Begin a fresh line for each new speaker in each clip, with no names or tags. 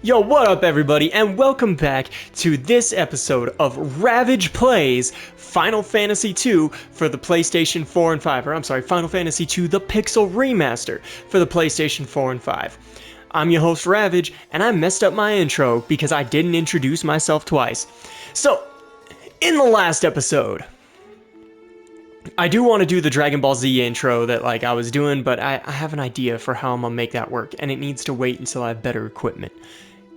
Yo, what up everybody, and welcome back to this episode of Ravage Plays Final Fantasy II for the PlayStation 4 and 5, or I'm sorry, Final Fantasy II The Pixel Remaster for the PlayStation 4 and 5. I'm your host Ravage, and I messed up my intro because I didn't introduce myself twice. So, in the last episode, I do want to do the Dragon Ball Z intro that I was doing, but I have an idea for how I'm gonna make that work, and it needs to wait until I have better equipment.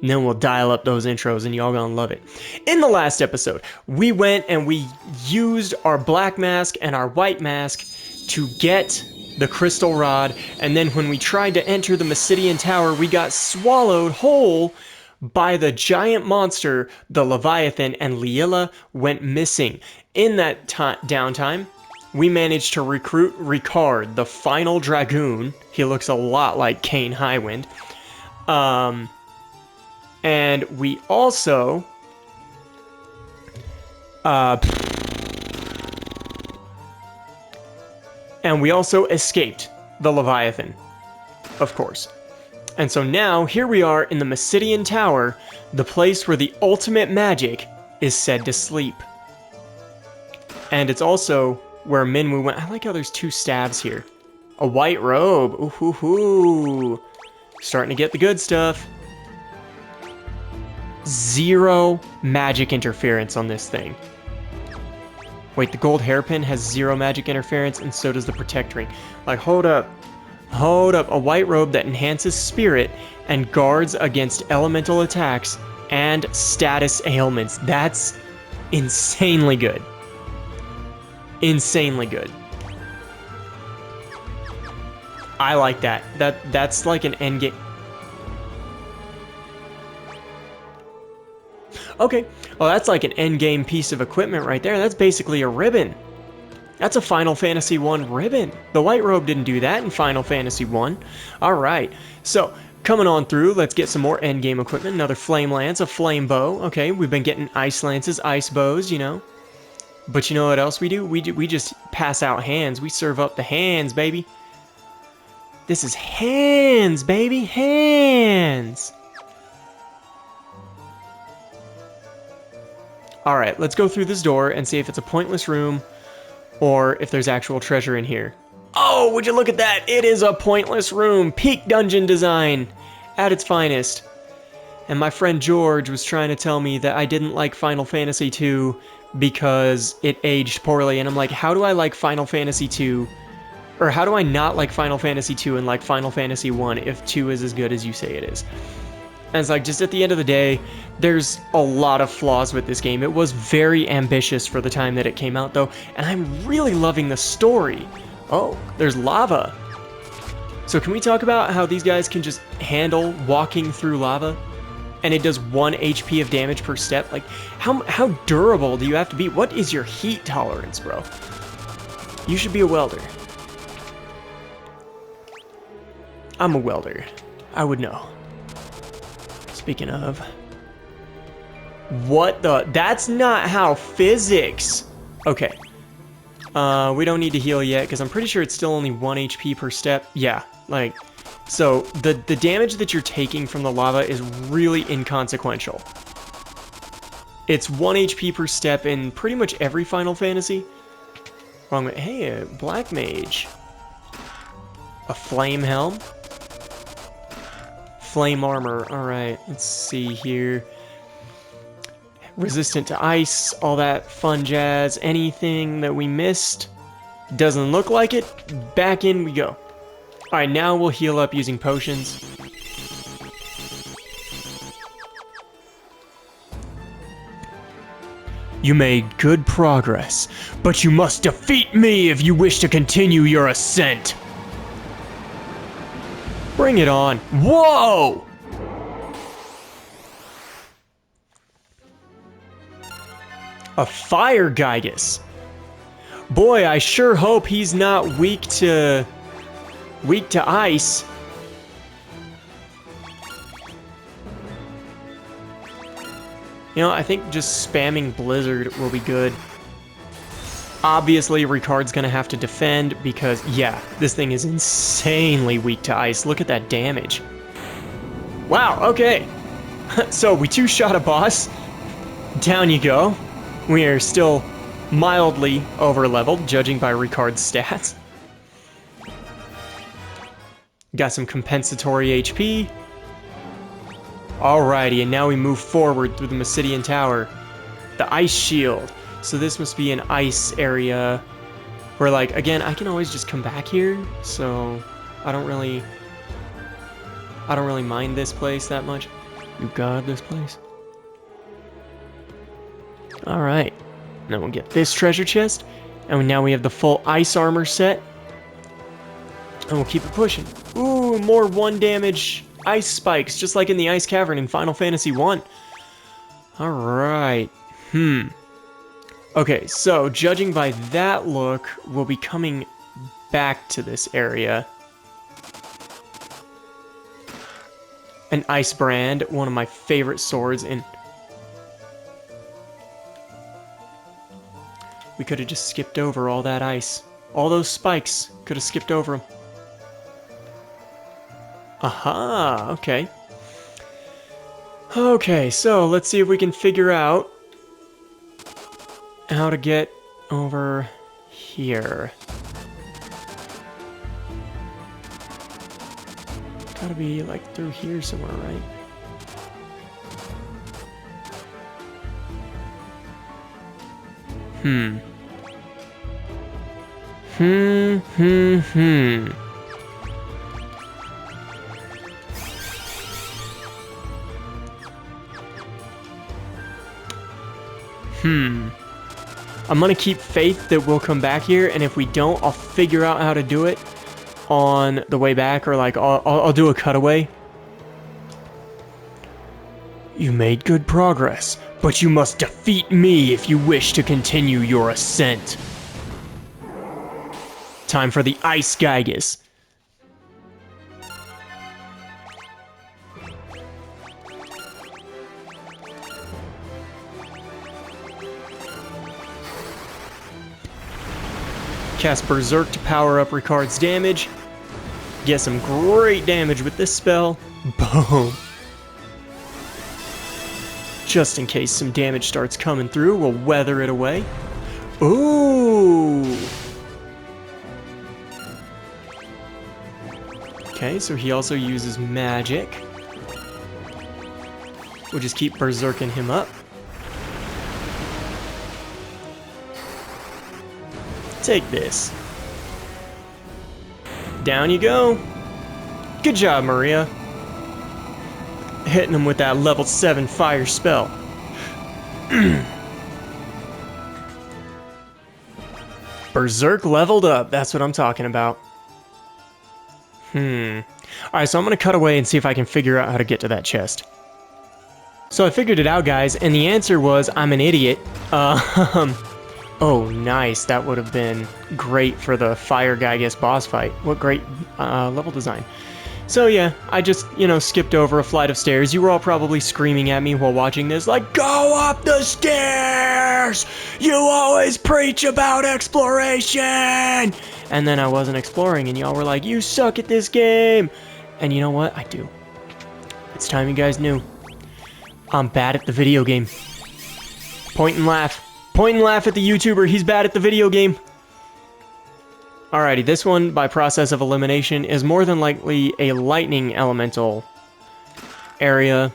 And then we'll dial up those intros and y'all gonna love it. In the last episode, we went and we used our black mask and our white mask to get the crystal rod, and then when we tried to enter the Mysidian Tower, we got swallowed whole by the giant monster, the Leviathan, and Leila went missing. In that downtime, we managed to recruit Ricard, the final Dragoon. He looks a lot like Kane Highwind. And we also escaped the Leviathan, of course. And so now here we are in the Mysidian Tower, the place where the ultimate magic is said to sleep. And it's also where Minwu went. I like how there's two stabs here. A white robe. Ooh hoo hoo. Starting to get the good stuff. Zero magic interference on this thing. Wait, the gold hairpin has zero magic interference, and so does the protect ring. Hold up. Hold up. A white robe that enhances spirit and guards against elemental attacks and status ailments. That's insanely good. Insanely good. I like that. That's like an endgame. Okay, well that's like an endgame piece of equipment right there. That's basically a ribbon. That's a Final Fantasy I ribbon. The white robe didn't do that in Final Fantasy I. Alright, so coming on through, let's get some more endgame equipment. Another flame lance, a flame bow. Okay, we've been getting ice lances, ice bows, you know. But you know what else we do? We just pass out hands. We serve up the hands, baby. This is hands, baby, hands. Alright, let's go through this door and see if it's a pointless room or if there's actual treasure in here. Oh, would you look at that? It is a pointless room. Peak dungeon design at its finest. And my friend George was trying to tell me that I didn't like Final Fantasy II because it aged poorly. And I'm like, how do I like Final Fantasy II? Or how do I not like Final Fantasy II and like Final Fantasy I if 2 is as good as you say it is? And it's like, just at the end of the day, there's a lot of flaws with this game. It was very ambitious for the time that it came out, though, and I'm really loving the story. Oh, there's lava. So can we talk about how these guys can just handle walking through lava? And it does 1 HP of damage per step? Like, how durable do you have to be? What is your heat tolerance, bro? You should be a welder. I'm a welder. I would know. Speaking of, what the? That's not how physics. Okay. We don't need to heal yet because I'm pretty sure it's still only 1 HP per step. Yeah, so the damage that you're taking from the lava is really inconsequential. It's 1 HP per step in pretty much every Final Fantasy. Wrong way. Hey, a black mage. A flame helm. Flame armor. Alright, let's see here. Resistant to ice, all that fun jazz. Anything that we missed? Doesn't look like it. Back in we go. Alright, now we'll heal up using potions. You made good progress, but you must defeat me if you wish to continue your ascent. Bring it on. Whoa! A fire Gygus. Boy, I sure hope he's not weak to ice. You know, I think just spamming Blizzard will be good. Obviously, Ricard's gonna have to defend because, yeah, this thing is insanely weak to ice. Look at that damage. Wow, okay. So we two-shot a boss. Down you go. We are still mildly over-leveled, judging by Ricard's stats. Got some compensatory HP. Alrighty, and now we move forward through the Mysidian Tower. The ice shield. So this must be an ice area where, like, again, I can always just come back here, so I don't really mind this place that much. You got this place. Alright. Now we'll get this treasure chest. And now we have the full ice armor set. And we'll keep it pushing. Ooh, more 1 damage ice spikes, just like in the Ice Cavern in Final Fantasy 1. Alright. Okay, so judging by that look, we'll be coming back to this area. An Ice Brand, one of my favorite swords, and we could have just skipped over all that ice. All those spikes, could have skipped over them. Aha, okay. Okay, so let's see if we can figure out how to get over here. Gotta be like through here somewhere, right? I'm gonna keep faith that we'll come back here, and if we don't, I'll figure out how to do it on the way back, or like I'll do a cutaway. You made good progress, but you must defeat me if you wish to continue your ascent. Time for the Ice Gygus. Cast Berserk to power up Ricard's damage. Get some great damage with this spell. Boom. Just in case some damage starts coming through, we'll weather it away. Ooh. Okay, so he also uses magic. We'll just keep berserking him up. Take this. Down you go. Good job, Maria. Hitting him with that level 7 fire spell. Berserk leveled up. That's what I'm talking about. Alright, so I'm going to cut away and see if I can figure out how to get to that chest. So I figured it out, guys, and the answer was I'm an idiot. Oh, nice. That would have been great for the Fire Gygus boss fight. What great level design. So yeah, I just, skipped over a flight of stairs. You were all probably screaming at me while watching this, like, go up the stairs! You always preach about exploration! And then I wasn't exploring, and y'all were like, you suck at this game! And you know what? I do. It's time you guys knew. I'm bad at the video game. Point and laugh. Point and laugh at the YouTuber, he's bad at the video game. Alrighty, this one, by process of elimination, is more than likely a lightning elemental area.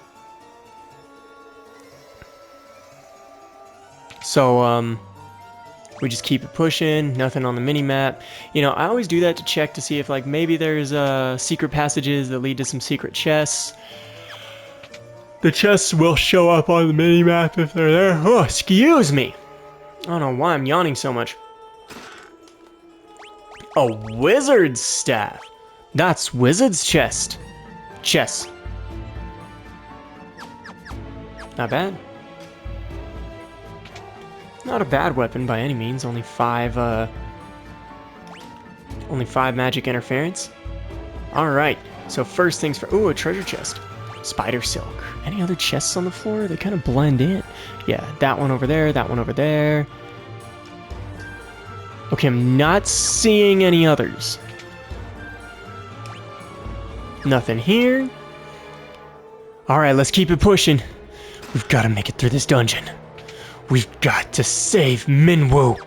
So, we just keep it pushing, nothing on the mini-map. I always do that to check to see if, like, maybe there's secret passages that lead to some secret chests. The chests will show up on the mini-map if they're there. Oh, excuse me! I don't know why I'm yawning so much. A wizard's staff. That's wizard's chest. Chest. Not bad. Not a bad weapon by any means. Only 5 magic interference. Alright. So first things for a treasure chest. Spider silk. Any other chests on the floor? They kind of blend in. Yeah, that one over there, that one over there. Okay, I'm not seeing any others. Nothing here. Alright, let's keep it pushing. We've got to make it through this dungeon. We've got to save Minwoo.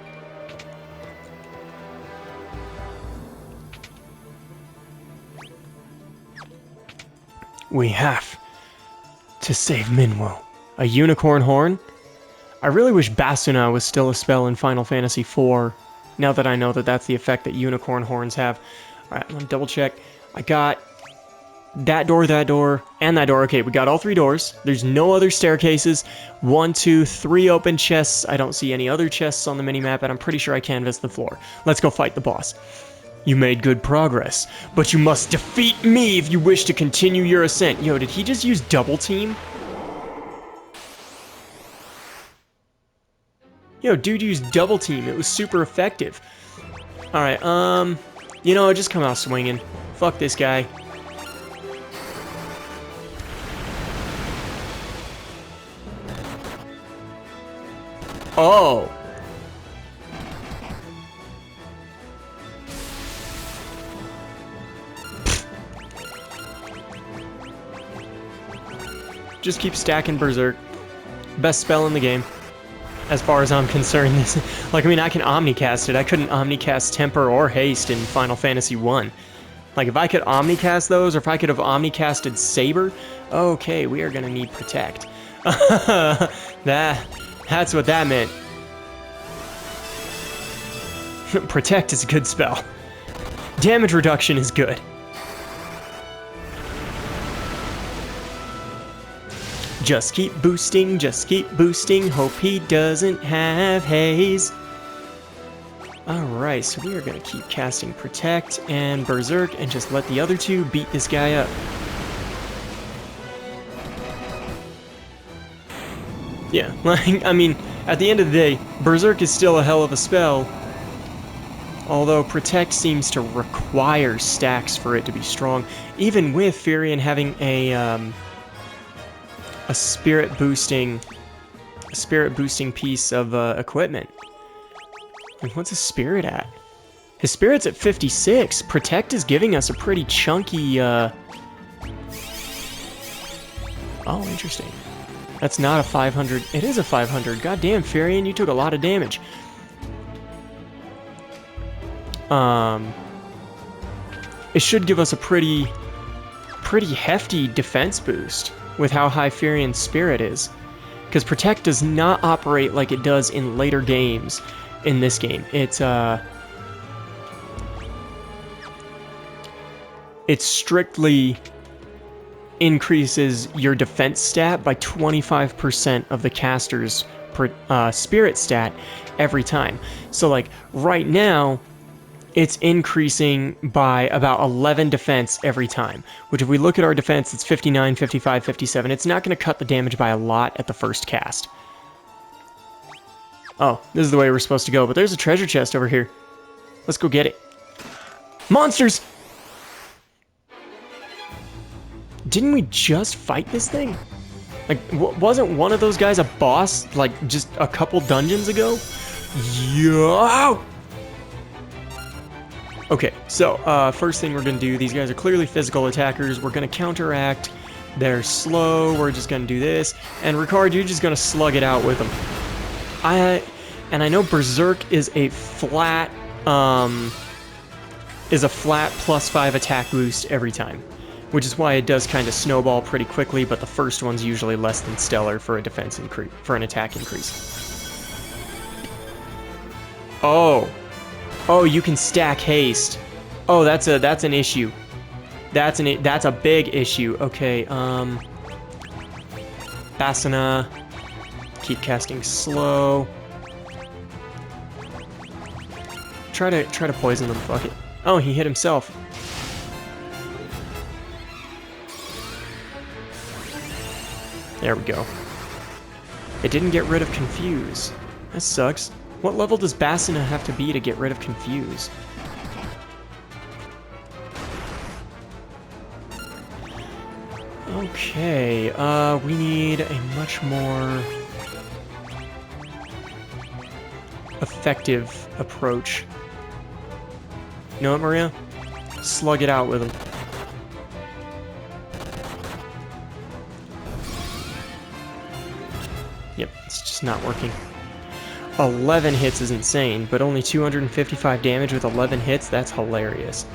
We have to save Minwoo. A unicorn horn? I really wish Basuna was still a spell in Final Fantasy IV, now that I know that that's the effect that unicorn horns have. Alright, I'm gonna double check. I got that door, and that door. Okay, we got all 3 doors. There's no other staircases. 1, 2, 3 open chests. I don't see any other chests on the minimap, and I'm pretty sure I canvassed the floor. Let's go fight the boss. You made good progress, but you must defeat me if you wish to continue your ascent. Yo, did he just use double team? Yo, dude used double team. It was super effective. Alright, you know, just come out swinging. Fuck this guy. Oh. Just keep stacking Berserk. Best spell in the game. As far as I'm concerned, I mean, I can Omnicast it. I couldn't Omnicast Temper or Haste in Final Fantasy 1. Like, if I could Omnicast those, or if I could have Omnicasted Saber, okay, we are gonna need Protect. That's what that meant. Protect is a good spell. Damage reduction is good. Just keep boosting, hope he doesn't have haze. Alright, so we are going to keep casting Protect and Berserk and just let the other 2 beat this guy up. Yeah, like, I mean, at the end of the day, Berserk is still a hell of a spell. Although Protect seems to require stacks for it to be strong. Even with Furion having a spirit boosting piece of equipment. And what's his spirit at? His spirit's at 56. Protect is giving us a pretty chunky. Oh, interesting. That's not a 500. It is a 500. Goddamn, Furion, you took a lot of damage. It should give us a pretty hefty defense boost with how high Furion's spirit is. Because Protect does not operate like it does in later games in this game. It strictly increases your defense stat by 25% of the caster's spirit stat every time. So like right now, it's increasing by about 11 defense every time, which if we look at our defense, it's 59, 55, 57. It's not going to cut the damage by a lot at the first cast. Oh, this is the way we're supposed to go, but there's a treasure chest over here. Let's go get it. Monsters! Didn't we just fight this thing? Like, wasn't one of those guys a boss, like, just a couple dungeons ago? Yo! Okay, so, first thing we're gonna do, these guys are clearly physical attackers. We're gonna counteract. They're slow. We're just gonna do this. And Ricard, you're just gonna slug it out with them. I know Berserk is a flat, +5 attack boost every time, which is why it does kind of snowball pretty quickly, but the first one's usually less than stellar for a defense increase, for an attack increase. Oh, you can stack haste. Oh, that's an issue. That's a big issue. Okay, Basuna. Keep casting slow. Try to poison them. Fuck it. Oh, he hit himself. There we go. It didn't get rid of Confuse. That sucks. What level does Basuna have to be to get rid of Confuse? Okay, we need a much more effective approach. You know what, Maria? Slug it out with him. Yep, it's just not working. 11 hits is insane, but only 255 damage with 11 hits? That's hilarious.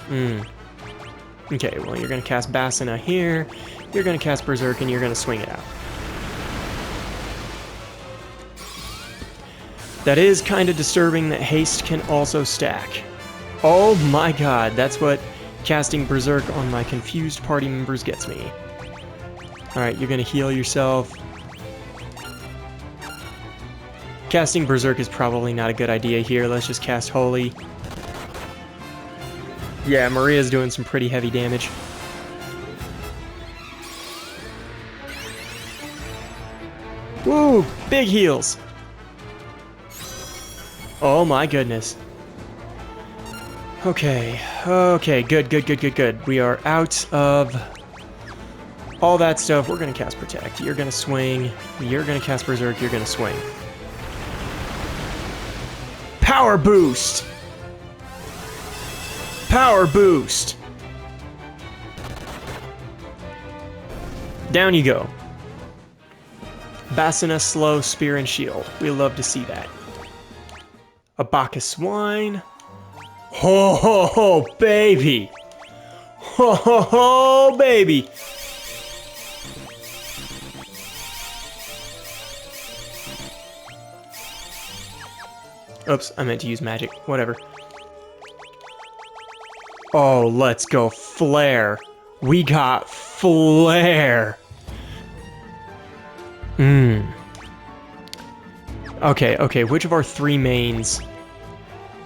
Okay, well, you're going to cast Basina here, you're going to cast Berserk, and you're going to swing it out. That is kind of disturbing that haste can also stack. Oh my god, that's what casting Berserk on my confused party members gets me. Alright, you're going to heal yourself. Casting Berserk is probably not a good idea here. Let's just cast Holy. Yeah, Maria's doing some pretty heavy damage. Woo! Big heals! Oh my goodness. Okay, good. We are out of all that stuff. We're gonna cast Protect. You're gonna swing. You're gonna cast Berserk. You're gonna swing. Power boost! Power boost! Down you go. Basina, slow, spear, and shield. We love to see that. A Bacchus swine. Ho ho ho, baby! Ho ho ho, baby! Oops, I meant to use magic. Whatever. Oh, let's go. Flare. We got Flare. Okay, which of our 3 mains?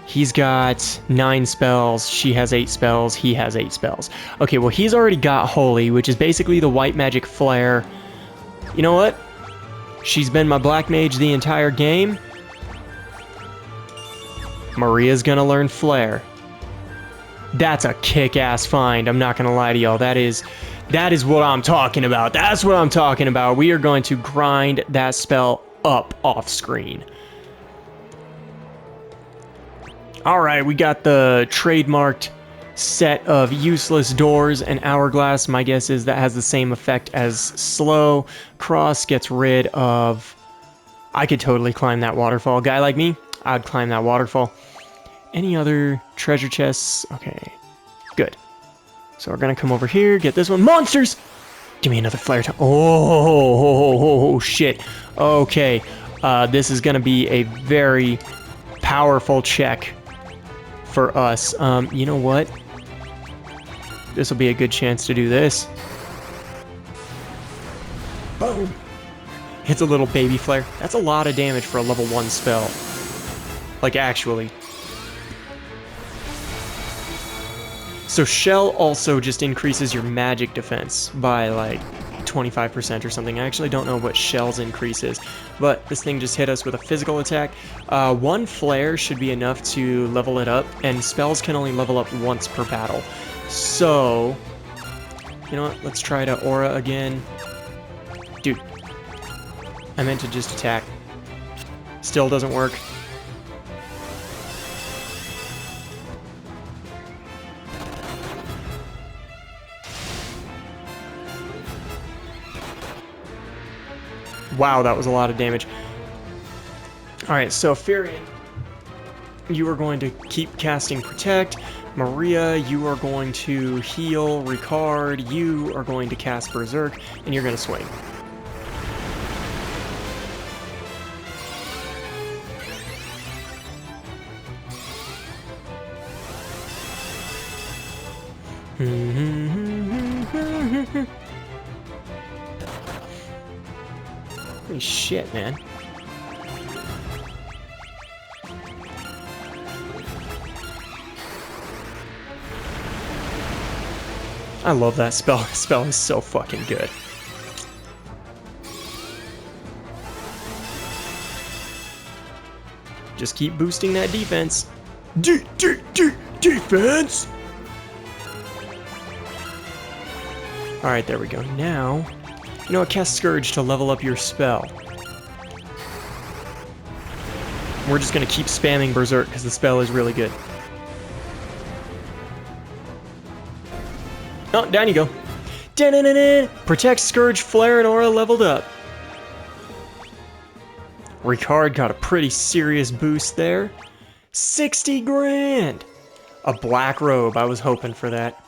He's got 9 spells, she has 8 spells, he has 8 spells. Okay, well he's already got Holy, which is basically the white magic flare. You know what? She's been my black mage the entire game. Maria's gonna learn Flare. That's a kick-ass find, I'm not gonna lie to y'all. That is what I'm talking about. That's what I'm talking about. We are going to grind that spell up off screen. Alright, we got the trademarked set of useless doors and hourglass. My guess is that has the same effect as slow. Cross gets rid of... I could totally climb that waterfall. Guy like me, I'd climb that waterfall. Any other treasure chests? Okay, good. So we're gonna come over here, get this one. Monsters! Give me another flare time. Oh, shit. Okay, this is gonna be a very powerful check for us. You know what? This will be a good chance to do this. Boom! Hits a little baby flare. That's a lot of damage for a level 1 spell. Like, actually. So Shell also just increases your magic defense by like 25% or something. I actually don't know what Shell's increase is, but this thing just hit us with a physical attack. 1 flare should be enough to level it up, and spells can only level up once per battle. So, you know what? Let's try to aura again. Dude, I meant to just attack. Still doesn't work. Wow, that was a lot of damage. Alright, so Furion, you are going to keep casting Protect. Maria, you are going to heal Ricard. You are going to cast Berserk, and you're going to swing. Holy shit, man. I love that spell. That spell is so fucking good. Just keep boosting that defense. Defense! Alright, there we go. Now, you know what? Cast Scourge to level up your spell. We're just gonna keep spamming Berserk because the spell is really good. Oh, down you go. Da-na-na-na. Protect, Scourge, Flare, and Aura leveled up. Ricard got a pretty serious boost there. 60 grand! A black robe, I was hoping for that.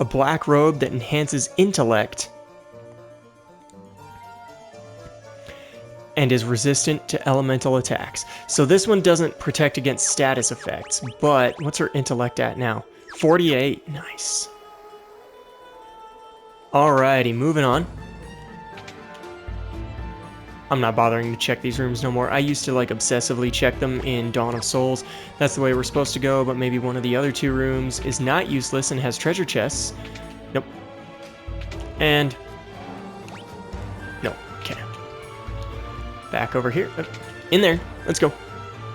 A black robe that enhances intellect and is resistant to elemental attacks. So this one doesn't protect against status effects, but what's her intellect at now? 48, nice. Alrighty, moving on. I'm not bothering to check these rooms no more. I used to like obsessively check them in Dawn of Souls. That's the way we're supposed to go, but maybe one of the other two rooms is not useless and has treasure chests. Nope. And... no, okay. Back over here. In there. Let's go.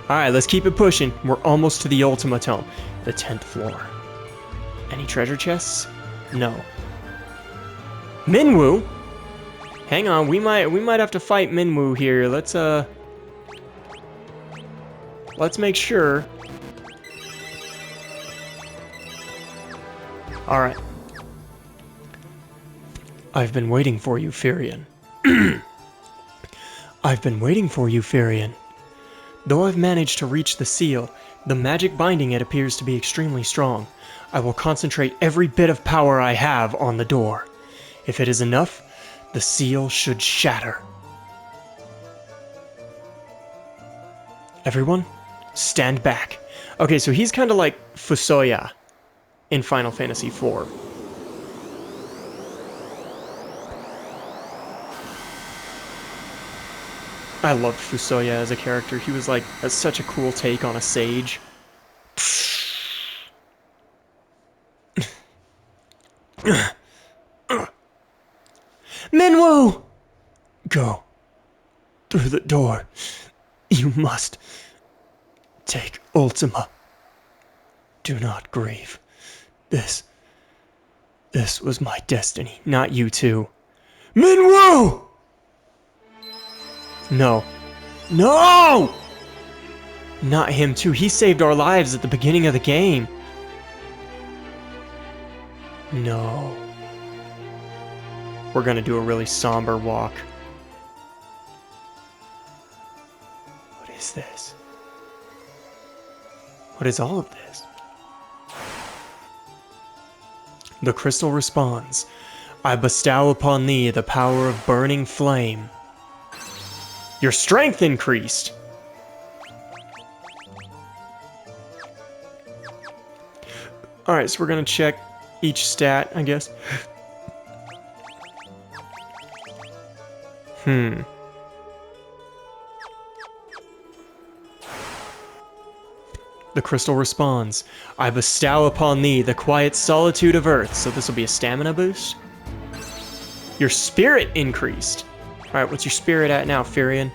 Alright, let's keep it pushing. We're almost to the Ultima Tome. The 10th floor. Any treasure chests? No. Minwu? Hang on, we might have to fight Minwu here. Let's make sure. Alright. I've been waiting for you, Firion. I've been waiting for you, Firion. Though I've managed to reach the seal, the magic binding it appears to be extremely strong. I will concentrate every bit of power I have on the door. If it is enough, the seal should shatter. Everyone, stand back. Okay, so he's kind of like Fusoya in Final Fantasy IV. I loved Fusoya as a character. He was like such a cool take on a sage. Minwu! Go. Through the door. You must take Ultima. Do not grieve. This was my destiny, not you two. Minwu! No. No! Not him too. He saved our lives at the beginning of the game. No. We're gonna do a really somber walk. What is this? What is all of this? The crystal responds. I bestow upon thee the power of burning flame. Your strength increased! Alright, so we're gonna check each stat, I guess. The crystal responds. I bestow upon thee the quiet solitude of earth. So this will be a stamina boost. Your spirit increased. Alright, what's your spirit at now, Firion?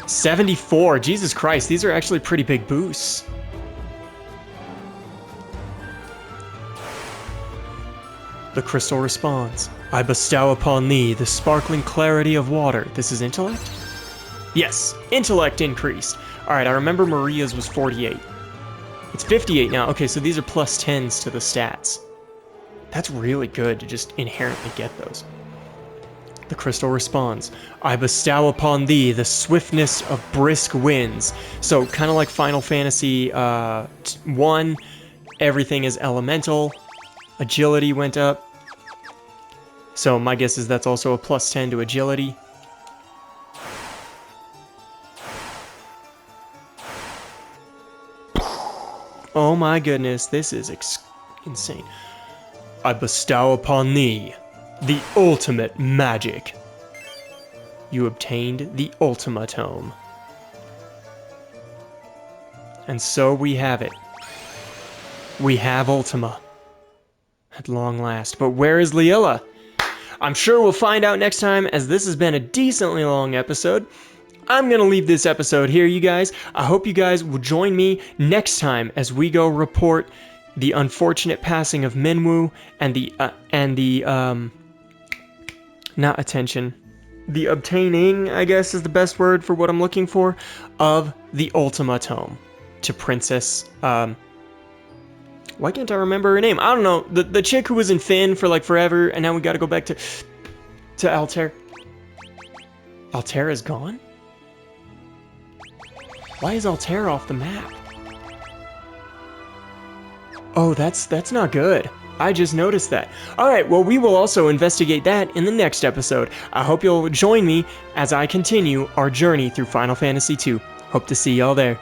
74. Jesus Christ, these are actually pretty big boosts. The crystal responds. I bestow upon thee the sparkling clarity of water. This is intellect? Yes, intellect increased. Alright, I remember Maria's was 48. It's 58 now. Okay, so these are plus 10s to the stats. That's really good to just inherently get those. The crystal responds. I bestow upon thee the swiftness of brisk winds. So, kind of like Final Fantasy 1, everything is elemental. Agility went up. So my guess is that's also a plus 10 to agility. Oh my goodness, this is insane. I bestow upon thee the ultimate magic. You obtained the Ultima Tome. And so we have it. We have Ultima. At long last. But where is Leila? I'm sure we'll find out next time, as this has been a decently long episode. I'm going to leave this episode here, you guys. I hope you guys will join me next time as we go report the unfortunate passing of Minwu and the not attention. The obtaining, I guess, is the best word for what I'm looking for, of the Ultima Tome to Princess Why can't I remember her name? I don't know. The chick who was in Finn for like forever, and now we gotta go back to Altair. Altair's gone? Why is Altair off the map? Oh, that's not good. I just noticed that. Alright, well, we will also investigate that in the next episode. I hope you'll join me as I continue our journey through Final Fantasy II. Hope to see y'all there.